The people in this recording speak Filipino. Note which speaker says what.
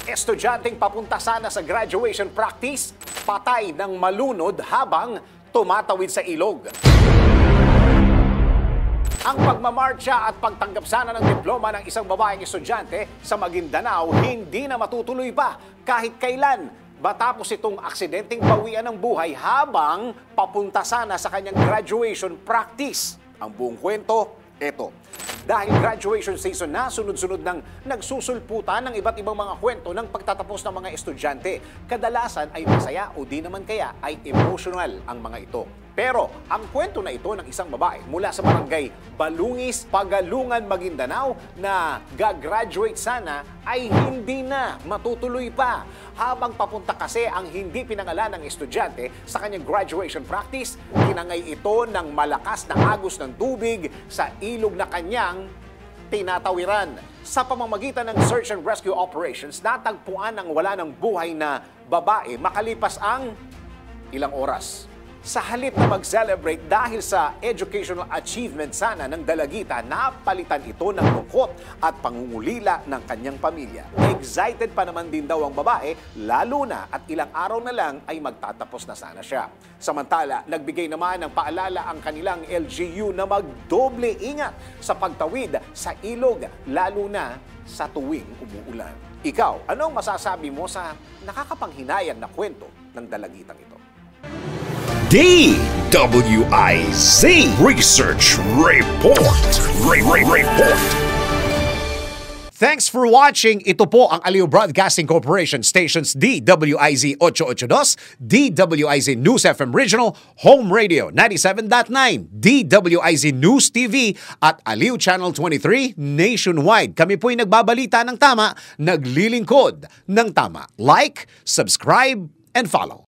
Speaker 1: Estudyanteng papunta sana sa graduation practice, patay ng malunod habang tumatawid sa ilog. Ang pagmamarcha at pagtanggap sana ng diploma ng isang babaeng estudyante sa Maguindanao hindi na matutuloy pa kahit kailan matapos itong aksidenteng bawian ng buhay habang papunta sana sa kanyang graduation practice. Ang buong kwento, eto. Dahil graduation season na, sunod-sunod nang nagsusulputan ng iba't ibang mga kwento ng pagtatapos ng mga estudyante. Kadalasan ay masaya o di naman kaya ay emotional ang mga ito. Pero ang kwento na ito ng isang babae mula sa barangay Balungis, Pagalungan, Maguindanao na gagraduate sana ay hindi na matutuloy pa. Habang papunta kasi ang hindi pinangalan ng estudyante sa kanyang graduation practice, tinangay ito ng malakas na agos ng tubig sa ilog na kanyang tinatawiran. Sa pamamagitan ng search and rescue operations, natagpuan ang wala ng buhay na babae makalipas ang ilang oras. Sa halip na mag-celebrate dahil sa educational achievement sana ng dalagita, napalitan ito ng lungkot at pangungulila ng kanyang pamilya. Excited pa naman din daw ang babae, lalo na at ilang araw na lang ay magtatapos na sana siya. Samantala, nagbigay naman ng paalala ang kanilang LGU na magdoble ingat sa pagtawid sa ilog, lalo na sa tuwing umuulan. Ikaw, anong masasabi mo sa nakakapanghinayang na kwento ng dalagitang ito?
Speaker 2: DWIZ Research Report. Report.
Speaker 1: Thanks for watching. Ito po ang Aliw Broadcasting Corporation stations DWIZ 882, DWIZ News FM Regional, Home Radio 97.9, DWIZ News TV at Aliw Channel 23 nationwide. Kami po'y nagbabalita ng tama, naglilingkod ng tama. Like, subscribe, and follow.